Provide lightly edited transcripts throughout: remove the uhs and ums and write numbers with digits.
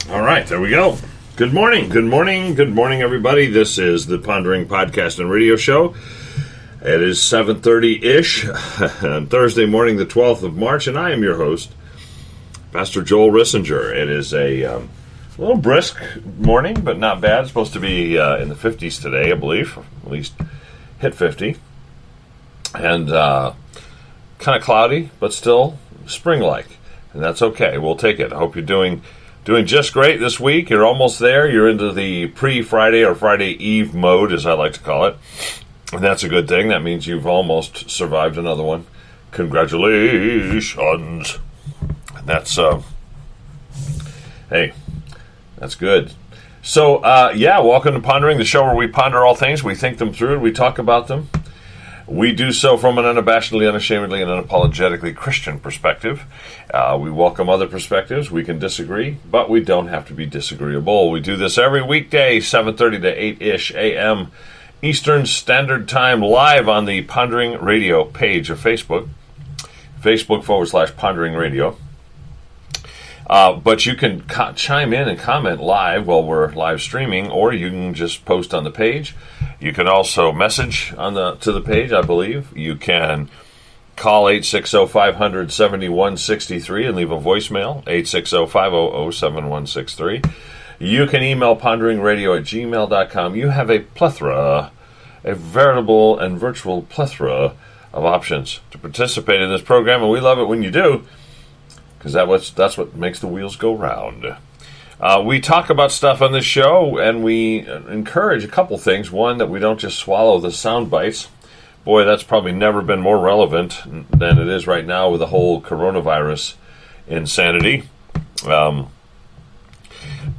All right, there we go. Good morning, everybody. This is the Pondering Podcast and Radio Show. It is 7:30-ish on Thursday morning, the 12th of March, and I am your host, Pastor Joel Rissinger. It is a little brisk morning, but not bad. It's supposed to be in the 50s today, I believe, at least hit 50. And kind of cloudy, but still spring-like, and that's okay. We'll take it. I hope you're doing just great this week. You're almost there. You're into the pre-Friday or Friday Eve mode, as I like to call it. And that's a good thing. That means you've almost survived another one. Congratulations. And that's, hey, that's good. So, welcome to Pondering, the show where we ponder all things. We think them through and we talk about them. We do so from an unabashedly, unashamedly, and unapologetically Christian perspective. We welcome other perspectives. We can disagree, but we don't have to be disagreeable. We do this every weekday, 7:30 to 8-ish a.m. Eastern Standard Time, live on the Pondering Radio page of Facebook. Facebook.com/Pondering Radio. But you can chime in and comment live while we're live streaming, or you can just post on the page. You can also message to the page, I believe. You can call 860-500-7163 and leave a voicemail, 860-500-7163. You can email ponderingradio@gmail.com. You have a veritable and virtual plethora of options to participate in this program, and we love it when you do, because that's what makes the wheels go round. We talk about stuff on this show, and we encourage a couple things. One, that we don't just swallow the sound bites. Boy, that's probably never been more relevant than it is right now with the whole coronavirus insanity.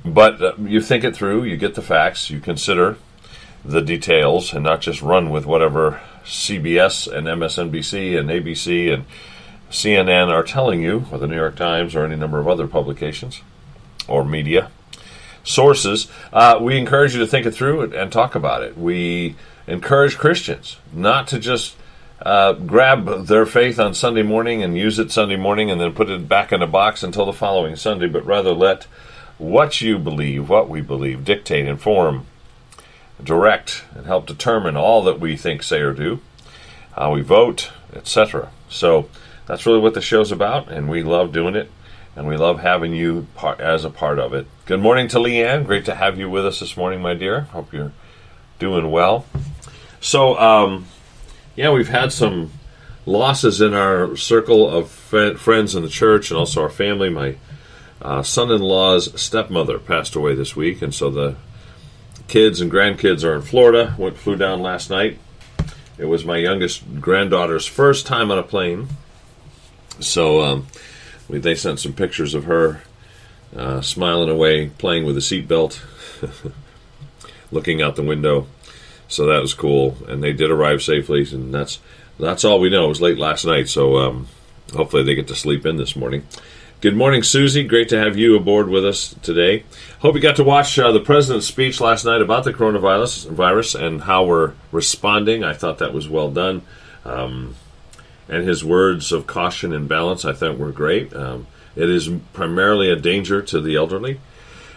But you think it through, you get the facts, you consider the details, and not just run with whatever CBS and MSNBC and ABC and CNN are telling you, or the New York Times, or any number of other publications or media sources. We encourage you to think it through and talk about it. We encourage Christians not to just grab their faith on Sunday morning and use it Sunday morning and then put it back in a box until the following Sunday, but rather let what you believe, what we believe, dictate, inform, direct, and help determine all that we think, say, or do, how we vote, etc. So that's really what the show's about, and we love doing it, and we love having you as a part of it. Good morning to Leanne. Great to have you with us this morning, my dear. Hope you're doing well. So, we've had some losses in our circle of friends in the church and also our family. My son-in-law's stepmother passed away this week, and so the kids and grandkids are in Florida. Flew down last night. It was my youngest granddaughter's first time on a plane. So they sent some pictures of her smiling away, playing with a seatbelt, looking out the window. So that was cool, and they did arrive safely, and that's all we know. It was late last night, so hopefully they get to sleep in this morning. Good morning, Susie. Great to have you aboard with us today. Hope you got to watch the president's speech last night about the coronavirus and how we're responding. I thought that was well done. And his words of caution and balance, I thought, were great. It is primarily a danger to the elderly,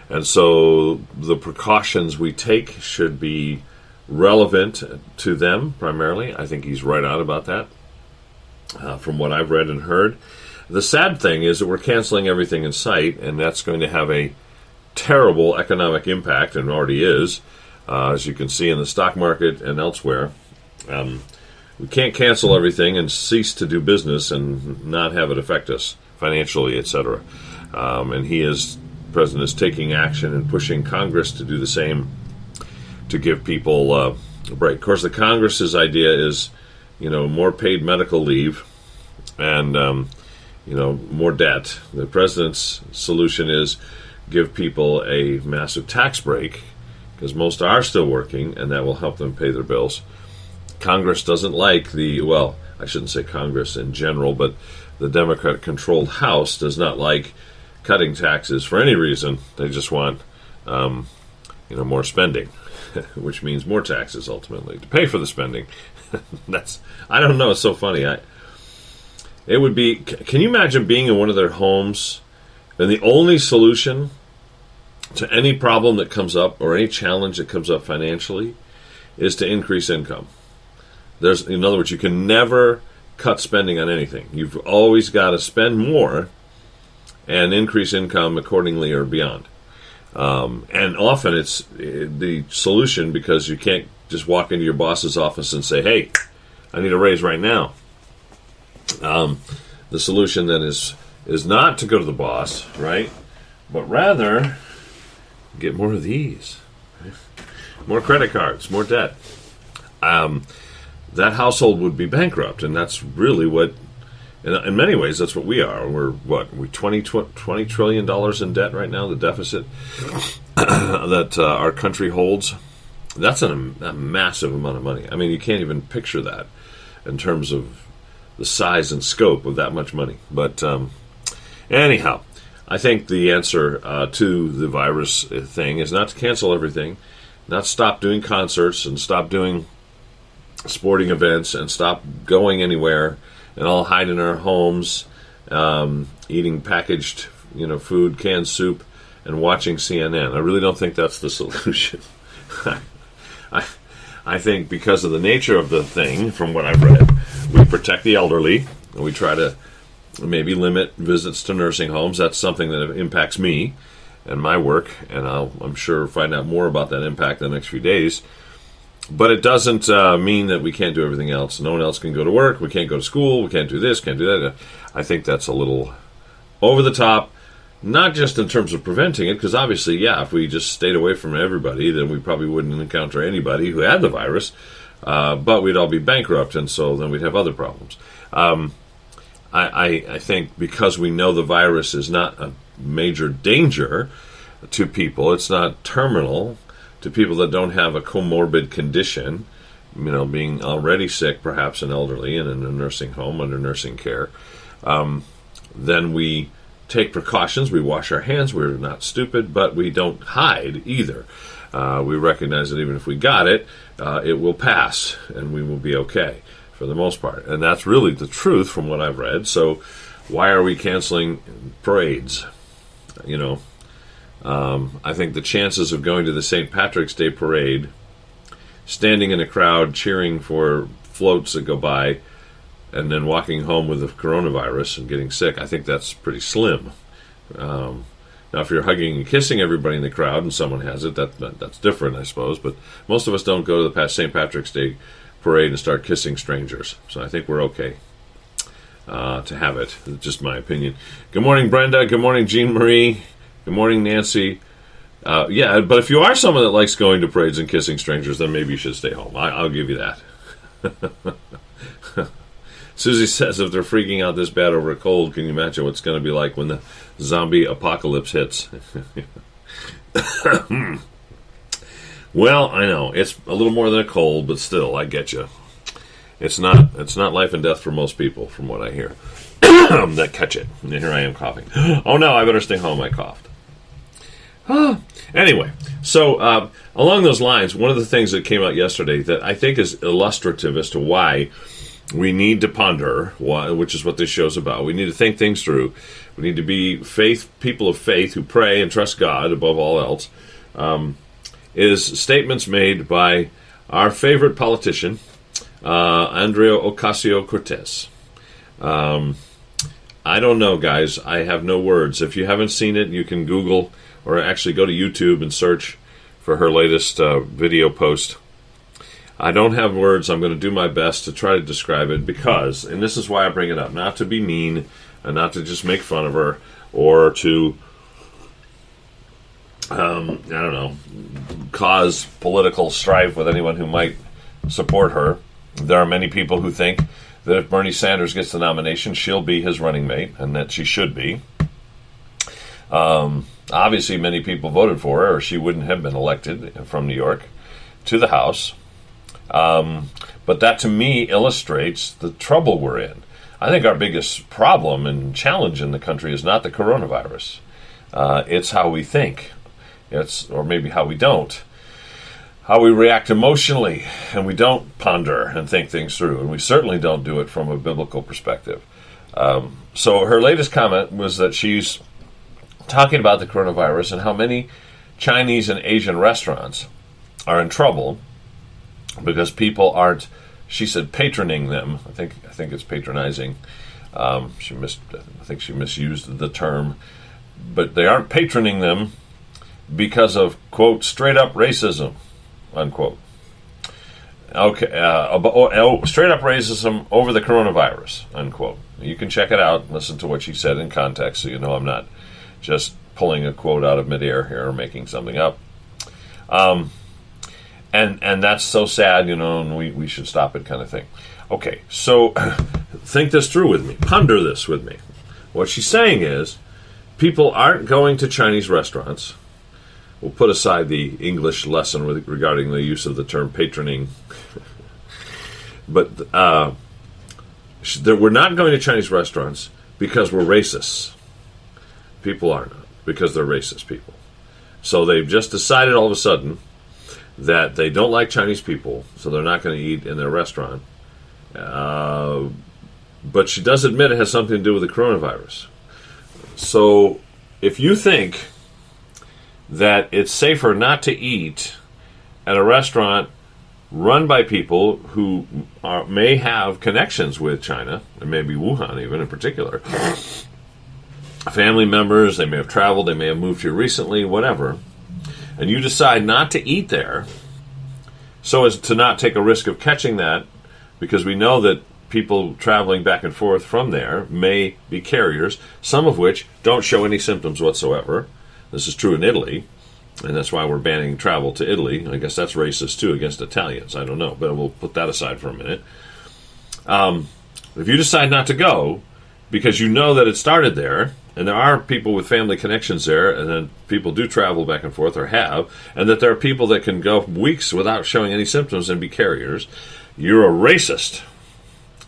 and so the precautions we take should be relevant to them primarily. I think he's right on about that, from what I've read and heard. The sad thing is that we're canceling everything in sight, and that's going to have a terrible economic impact, and already is, as you can see in the stock market and elsewhere. We can't cancel everything and cease to do business and not have it affect us financially, etc. And the president is taking action and pushing Congress to do the same to give people a break. Of course, the Congress's idea is, more paid medical leave and, more debt. The president's solution is give people a massive tax break because most are still working, and that will help them pay their bills. Congress doesn't like I shouldn't say Congress in general, but the Democrat-controlled House does not like cutting taxes for any reason. They just want, more spending, which means more taxes ultimately to pay for the spending. I don't know. It's so funny. It would be. Can you imagine being in one of their homes, and the only solution to any problem that comes up or any challenge that comes up financially is to increase income. In other words, you can never cut spending on anything. You've always got to spend more and increase income accordingly or beyond. And often it's the solution, because you can't just walk into your boss's office and say, hey, I need a raise right now. The solution then is not to go to the boss, right? But rather get more of these. Right? More credit cards, more debt. That household would be bankrupt, and that's really what, in many ways, that's what we are. We're $20 trillion in debt right now, the deficit that our country holds. That's a massive amount of money. I mean, you can't even picture that in terms of the size and scope of that much money. But anyhow, I think the answer to the virus thing is not to cancel everything, not stop doing concerts and stop doing sporting events and stop going anywhere and all hide in our homes, eating packaged, food, canned soup, and watching CNN. I really don't think that's the solution. I think because of the nature of the thing, from what I've read, we protect the elderly, and we try to maybe limit visits to nursing homes. That's something that impacts me and my work, and I'm sure find out more about that impact in the next few days. But it doesn't mean that we can't do everything else. No one else can go to work. We can't go to school. We can't do this, can't do that. I think that's a little over the top, not just in terms of preventing it, because obviously, if we just stayed away from everybody, then we probably wouldn't encounter anybody who had the virus, but we'd all be bankrupt, and so then we'd have other problems. I think because we know the virus is not a major danger to people, it's not terminal to people that don't have a comorbid condition, being already sick, perhaps an elderly, and in a nursing home under nursing care, then we take precautions. We wash our hands. We're not stupid, but we don't hide either. We recognize that even if we got it, it will pass, and we will be okay for the most part. And that's really the truth from what I've read. So why are we canceling parades? I think the chances of going to the St. Patrick's Day parade, standing in a crowd cheering for floats that go by, and then walking home with the coronavirus and getting sick, I think that's pretty slim. Now, if you're hugging and kissing everybody in the crowd and someone has it, that's different, I suppose. But most of us don't go to the St. Patrick's Day parade and start kissing strangers. So I think we're okay to have it. It's just my opinion. Good morning, Brenda. Good morning, Jean Marie. Good morning, Nancy. But if you are someone that likes going to parades and kissing strangers, then maybe you should stay home. I'll give you that. Susie says, if they're freaking out this bad over a cold, can you imagine what's going to be like when the zombie apocalypse hits? Well, I know it's a little more than a cold, but still, I get you. It's not life and death for most people, from what I hear, that catch it. And here I am coughing. Oh no, I better stay home. I coughed. Anyway, so along those lines, one of the things that came out yesterday that I think is illustrative as to why we need to ponder, which is what this show's about. We need to think things through. We need to be people of faith who pray and trust God above all else. Is statements made by our favorite politician, Andrea Ocasio-Cortez. I don't know, guys. I have no words. If you haven't seen it, you can Google or actually go to YouTube and search for her latest video post. I don't have words. I'm going to do my best to try to describe it because, and this is why I bring it up, not to be mean and not to just make fun of her or to, cause political strife with anyone who might support her. There are many people who think that if Bernie Sanders gets the nomination, she'll be his running mate, and that she should be. Obviously, many people voted for her, or she wouldn't have been elected from New York to the House. But that, to me, illustrates the trouble we're in. I think our biggest problem and challenge in the country is not the coronavirus. It's how we think. Or maybe how we don't. How we react emotionally, and we don't ponder and think things through, and we certainly don't do it from a biblical perspective. So her latest comment was that she's talking about the coronavirus and how many Chinese and Asian restaurants are in trouble because people aren't, she said, patroning them. I think it's patronizing. I think she misused the term, but they aren't patroning them because of, quote, straight up racism, unquote. Okay, straight up racism over the coronavirus, unquote. You can check it out, listen to what she said in context, so you know I'm not just pulling a quote out of midair here or making something up. And that's so sad, you know, and we should stop it, kind of thing. Okay, so think this through with me. Ponder this with me. What she's saying is people aren't going to Chinese restaurants. We'll put aside the English lesson regarding the use of the term patroning. But we're not going to Chinese restaurants because we're racists. People are not, because they're racist people. So they've just decided all of a sudden that they don't like Chinese people, so they're not going to eat in their restaurant. But she does admit it has something to do with the coronavirus. So if you think that it's safer not to eat at a restaurant run by people who may have connections with China, and maybe Wuhan even in particular, family members, they may have traveled, they may have moved here recently, whatever, and you decide not to eat there so as to not take a risk of catching that, because we know that people traveling back and forth from there may be carriers, some of which don't show any symptoms whatsoever. This is true in Italy, and that's why we're banning travel to Italy. I guess that's racist, too, against Italians. I don't know, but we'll put that aside for a minute. If you decide not to go because you know that it started there, and there are people with family connections there, and then people do travel back and forth or have, and that there are people that can go weeks without showing any symptoms and be carriers, you're a racist.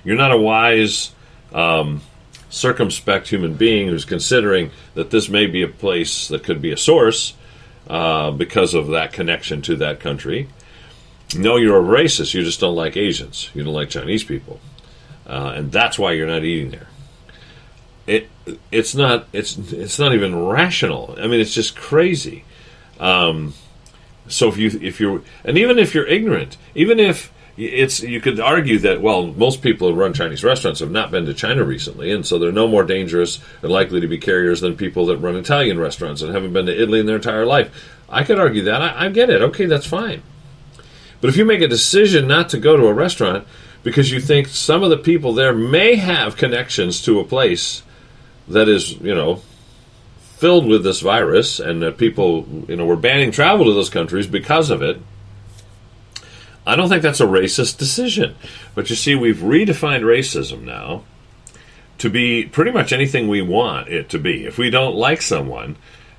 You're not a wise, circumspect human being who's considering that this may be a place that could be a source because of that connection to that country. No, you're a racist. You just don't like Asians. You don't like Chinese people. And that's why you're not eating there. It's not even rational. I mean, it's just crazy. So if you're and even if you're ignorant, even if you could argue that, well, most people who run Chinese restaurants have not been to China recently, and so they're no more dangerous and likely to be carriers than people that run Italian restaurants and haven't been to Italy in their entire life. I could argue that. I get it. Okay, that's fine. But if you make a decision not to go to a restaurant because you think some of the people there may have connections to a place that is, filled with this virus, and that people, we're banning travel to those countries because of it, I don't think that's a racist decision. But you see, we've redefined racism now to be pretty much anything we want it to be. If we don't like someone,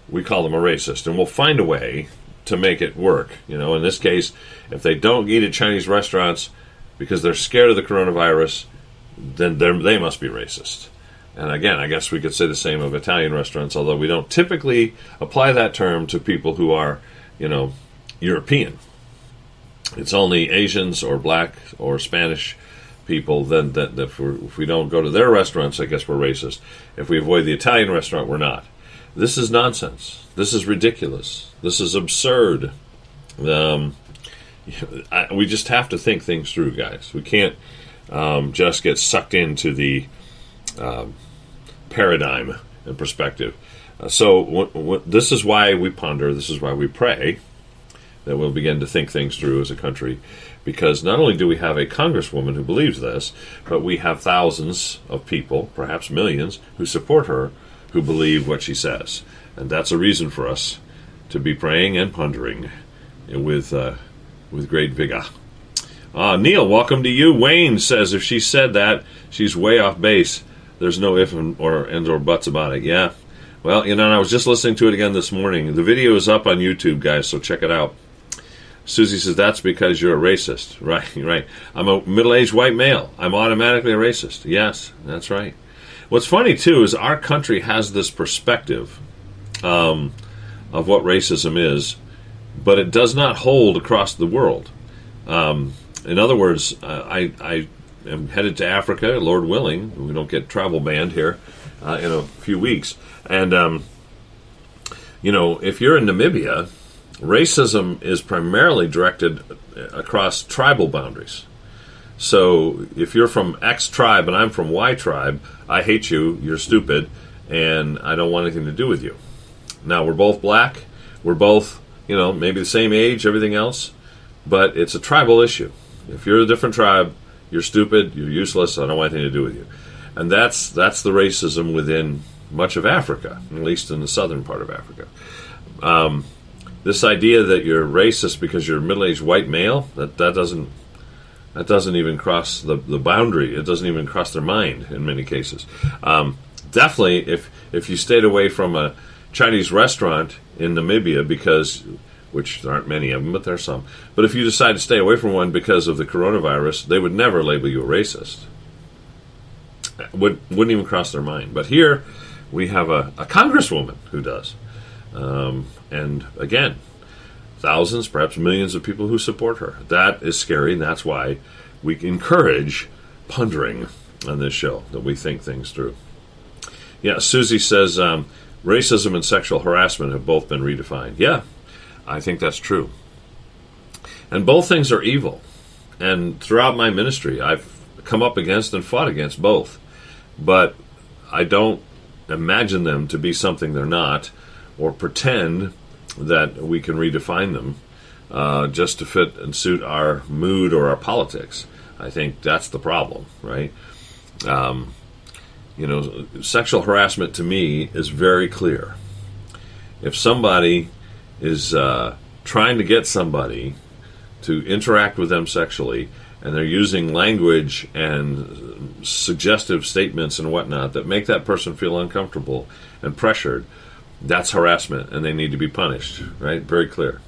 we call them a racist, and we'll find a way to make it work. In this case, if they don't eat at Chinese restaurants because they're scared of the coronavirus, then they must be racist. And again, I guess we could say the same of Italian restaurants, although we don't typically apply that term to people who are, European. It's only Asians or black or Spanish people then that if we don't go to their restaurants, I guess we're racist. If we avoid the Italian restaurant, we're not. This is nonsense. This is ridiculous. This is absurd. We just have to think things through, guys. We can't just get sucked into the paradigm and perspective. So this is why we ponder, this is why we pray, that we'll begin to think things through as a country, because not only do we have a congresswoman who believes this, but we have thousands of people, perhaps millions, who support her, who believe what she says. And that's a reason for us to be praying and pondering with great vigor. Neil, welcome to you. Wayne says if she said that, she's way off base. There's no if or ands or buts about it. Yeah. Well, I was just listening to it again this morning. The video is up on YouTube, guys, so check it out. Susie says, that's because you're a racist. Right. I'm a middle-aged white male. I'm automatically a racist. Yes, that's right. What's funny, too, is our country has this perspective of what racism is, but it does not hold across the world. In other words, I am headed to Africa, Lord willing. We don't get travel banned here in a few weeks. And, if you're in Namibia, Racism is primarily directed across tribal boundaries. So if you're from X tribe and I'm from Y tribe, I hate you, you're stupid, and I don't want anything to do with you. Now, we're both black, we're both, maybe the same age, everything else, but it's a tribal issue. If you're a different tribe, you're stupid, you're useless, I don't want anything to do with you. And that's the racism within much of Africa, at least in the southern part of Africa. This idea that you're racist because you're a middle-aged white male, that doesn't even cross the boundary. It doesn't even cross their mind in many cases. Definitely, if you stayed away from a Chinese restaurant in Namibia which there aren't many of them, but there are some. But if you decide to stay away from one because of the coronavirus, they would never label you a racist. Wouldn't even cross their mind. But here, we have a congresswoman who does. And again, thousands, perhaps millions of people who support her. That is scary, and that's why we encourage pondering on this show, that we think things through. Yeah, Susie says, racism and sexual harassment have both been redefined. Yeah, I think that's true. And both things are evil. And throughout my ministry, I've come up against and fought against both. But I don't imagine them to be something they're not, or pretend that we can redefine them just to fit and suit our mood or our politics. I think that's the problem, right? Sexual harassment to me is very clear. If somebody is trying to get somebody to interact with them sexually, and they're using language and suggestive statements and whatnot that make that person feel uncomfortable and pressured, that's harassment, and they need to be punished, right? Very clear.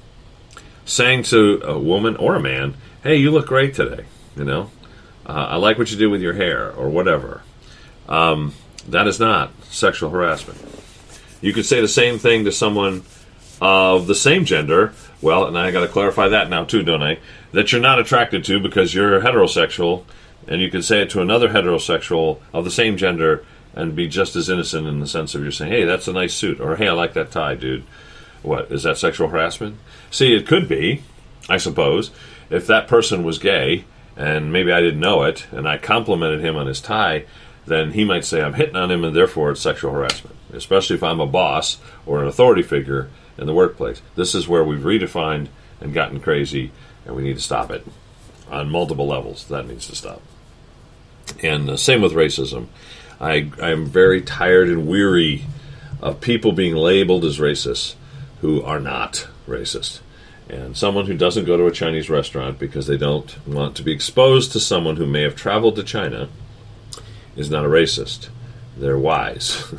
Saying to a woman or a man, hey, you look great today, I like what you did with your hair, or whatever. That is not sexual harassment. You could say the same thing to someone of the same gender, well, and I got to clarify that now too, don't I? That you're not attracted to because you're heterosexual, and you can say it to another heterosexual of the same gender and be just as innocent in the sense of you're saying, hey, that's a nice suit, or hey, I like that tie, dude. What, is that sexual harassment? See, it could be, I suppose, if that person was gay, and maybe I didn't know it, and I complimented him on his tie, then he might say I'm hitting on him, and therefore it's sexual harassment, especially if I'm a boss or an authority figure in the workplace. This is where we've redefined and gotten crazy, and we need to stop it on multiple levels. That needs to stop. And same with racism. I'm very tired and weary of people being labeled as racists who are not racist. And someone who doesn't go to a Chinese restaurant because they don't want to be exposed to someone who may have traveled to China is not a racist. They're wise.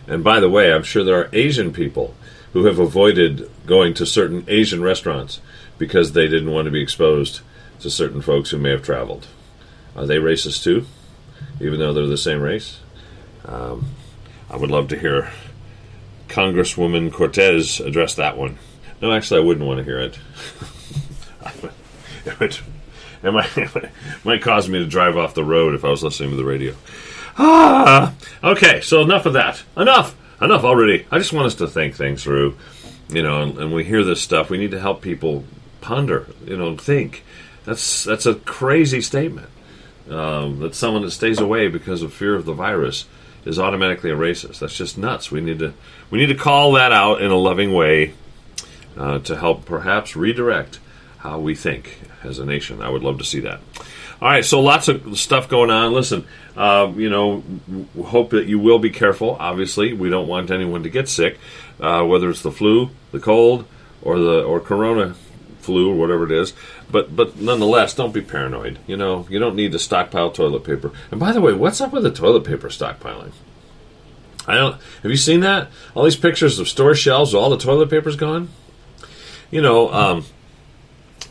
And by the way, I'm sure there are Asian people who have avoided going to certain Asian restaurants because they didn't want to be exposed to certain folks who may have traveled. Are they racist too, even though they're the same race? I would love to hear Congresswoman Cortez address that one. No, actually, I wouldn't want to hear it. It might cause me to drive off the road if I was listening to the radio. Okay, so enough of that. Enough already. I just want us to think things through, and we hear this stuff. We need to help people ponder, think. That's a crazy statement. That someone that stays away because of fear of the virus is automatically a racist. That's just nuts. We need to call that out in a loving way to help perhaps redirect how we think as a nation. I would love to see that. All right, so lots of stuff going on. Listen, hope that you will be careful. Obviously, we don't want anyone to get sick, whether it's the flu, the cold, or corona flu, or whatever it is. But nonetheless, don't be paranoid. You don't need to stockpile toilet paper. And by the way, what's up with the toilet paper stockpiling? Have you seen that? All these pictures of store shelves, all the toilet paper's gone.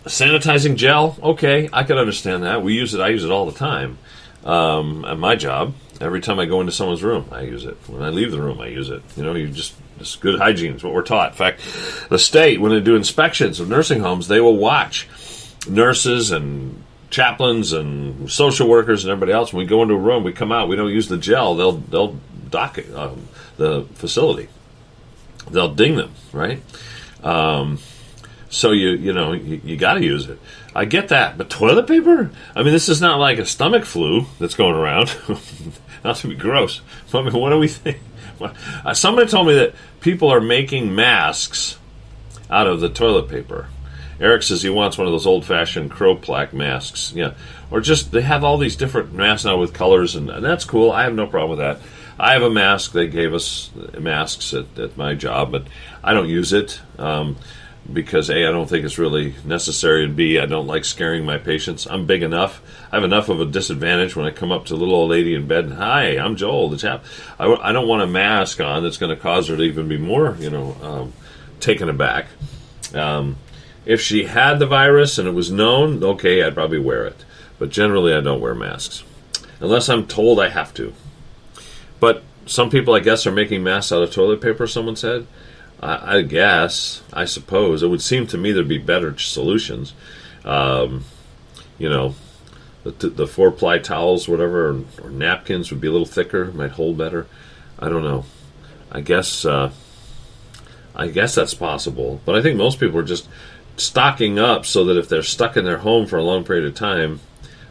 Sanitizing gel, okay, I can understand that. I use it all the time at my job. Every time I go into someone's room, I use it. When I leave the room, I use it. It's good hygiene is what we're taught. In fact, the state, when they do inspections of nursing homes, they will watch nurses and chaplains and social workers and everybody else. When we go into a room, we come out, we don't use the gel, they'll dock the facility. They'll ding them, right? So you got to use it. I get that, but toilet paper? I mean, this is not like a stomach flu that's going around. Not to be gross. I mean, what do we think? Somebody told me that people are making masks out of the toilet paper. Eric says he wants one of those old-fashioned Crow-Plaque masks. Yeah, or just they have all these different masks now with colors, and that's cool. I have no problem with that. I have a mask. They gave us masks at my job, but I don't use it because A, I don't think it's really necessary, and B, I don't like scaring my patients. I'm big enough. I have enough of a disadvantage when I come up to a little old lady in bed and, hi, I'm Joel, the chap. I don't want a mask on that's going to cause her to even be more, taken aback. If she had the virus and it was known, okay, I'd probably wear it. But generally, I don't wear masks. Unless I'm told I have to. But some people, I guess, are making masks out of toilet paper, someone said. I guess, I suppose. It would seem to me there'd be better solutions. The 4-ply towels, whatever, or napkins would be a little thicker, might hold better. I don't know. I guess that's possible. But I think most people are just stocking up so that if they're stuck in their home for a long period of time,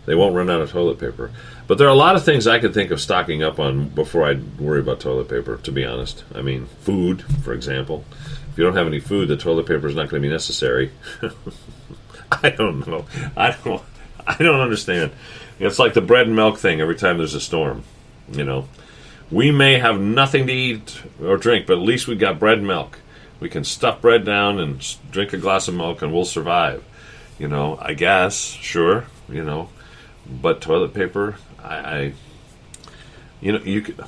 they won't run out of toilet paper. But there are a lot of things I could think of stocking up on before I'd worry about toilet paper, to be honest. I mean, food, for example. If you don't have any food, the toilet paper is not going to be necessary. I don't know. I don't understand. It's like the bread and milk thing every time there's a storm. We may have nothing to eat or drink, but at least we got bread and milk. We can stuff bread down and drink a glass of milk and we'll survive. I guess, sure, but toilet paper, you could,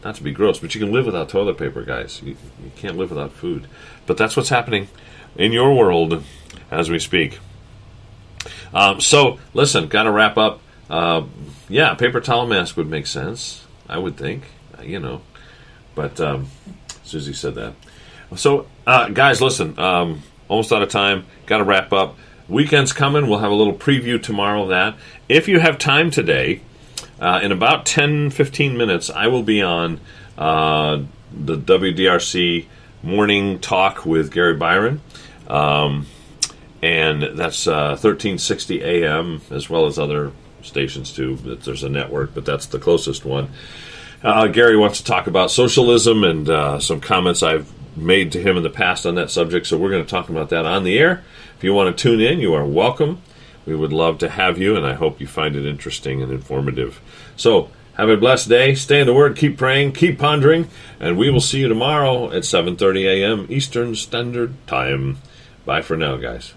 not to be gross, but you can live without toilet paper, guys. You can't live without food. But that's what's happening in your world as we speak. So, listen, got to wrap up. Paper towel mask would make sense, I would think, But Susie said that. So, guys, listen, almost out of time. Got to wrap up. Weekend's coming. We'll have a little preview tomorrow of that. If you have time today, in about 10-15 minutes, I will be on the WDRC Morning Talk with Gary Byron. And that's 1360 AM, as well as other stations, too. There's a network, but that's the closest one. Gary wants to talk about socialism and some comments I've made to him in the past on that subject, so we're going to talk about that on the air. If you want to tune in, you are welcome. We would love to have you, and I hope you find it interesting and informative. So, have a blessed day. Stay in the Word. Keep praying. Keep pondering. And we will see you tomorrow at 7:30 a.m. Eastern Standard Time. Bye for now, guys.